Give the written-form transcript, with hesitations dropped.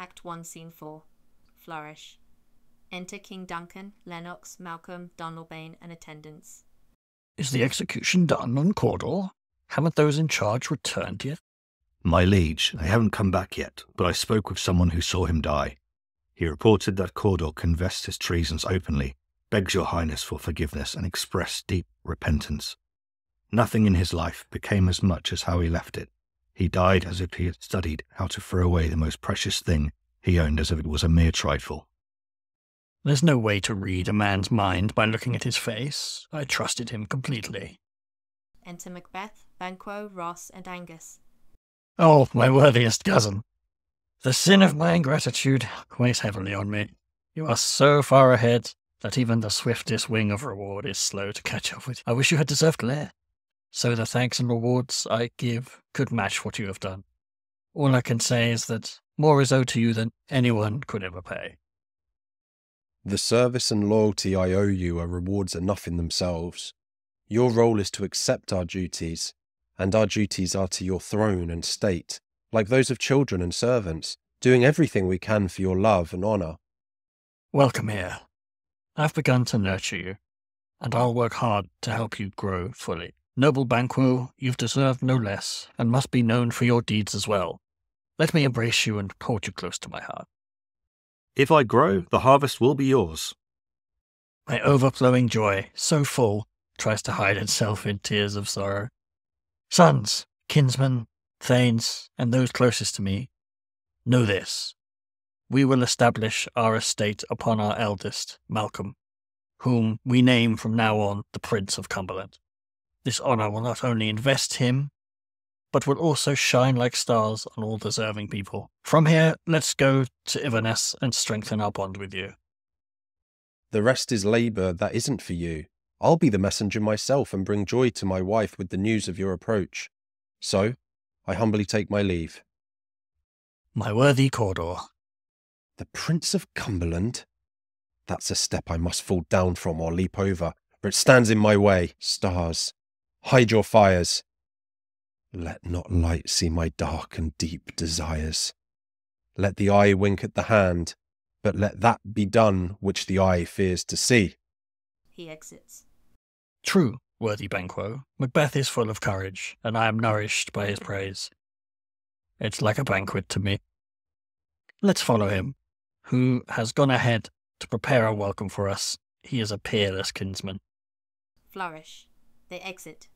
Act 1, Scene 4. Flourish. Enter King Duncan, Lennox, Malcolm, Donalbain, and attendants. Is the execution done on Cawdor? Haven't those in charge returned yet? My liege, they haven't come back yet, but I spoke with someone who saw him die. He reported that Cawdor confessed his treasons openly, begs your highness for forgiveness, and expressed deep repentance. Nothing in his life became as much as how he left it. He died as if he had studied how to throw away the most precious thing he owned as if it was a mere trifle. There's no way to read a man's mind by looking at his face. I trusted him completely. Enter Macbeth, Banquo, Ross, and Angus. Oh, my worthiest cousin. The sin of my ingratitude weighs heavily on me. You are so far ahead that even the swiftest wing of reward is slow to catch up with. I wish you had deserved Clare, so the thanks and rewards I give could match what you have done. All I can say is that more is owed to you than anyone could ever pay. The service and loyalty I owe you are rewards enough in themselves. Your role is to accept our duties, and our duties are to your throne and state, like those of children and servants, doing everything we can for your love and honour. Welcome here. I've begun to nurture you, and I'll work hard to help you grow fully. Noble Banquo, you've deserved no less, and must be known for your deeds as well. Let me embrace you and hold you close to my heart. If I grow, the harvest will be yours. My overflowing joy, so full, tries to hide itself in tears of sorrow. Sons, kinsmen, thanes, and those closest to me, know this. We will establish our estate upon our eldest, Malcolm, whom we name from now on the Prince of Cumberland. This honour will not only invest him, but will also shine like stars on all deserving people. From here, let's go to Inverness and strengthen our bond with you. The rest is labour that isn't for you. I'll be the messenger myself and bring joy to my wife with the news of your approach. So, I humbly take my leave. My worthy Cawdor. The Prince of Cumberland? That's a step I must fall down from or leap over, for it stands in my way. Stars, hide your fires. Let not light see my dark and deep desires. Let the eye wink at the hand, but let that be done which the eye fears to see. He exits. True, worthy Banquo. Macbeth is full of courage, and I am nourished by his praise. It's like a banquet to me. Let's follow him, who has gone ahead to prepare a welcome for us. He is a peerless kinsman. Flourish. They exit.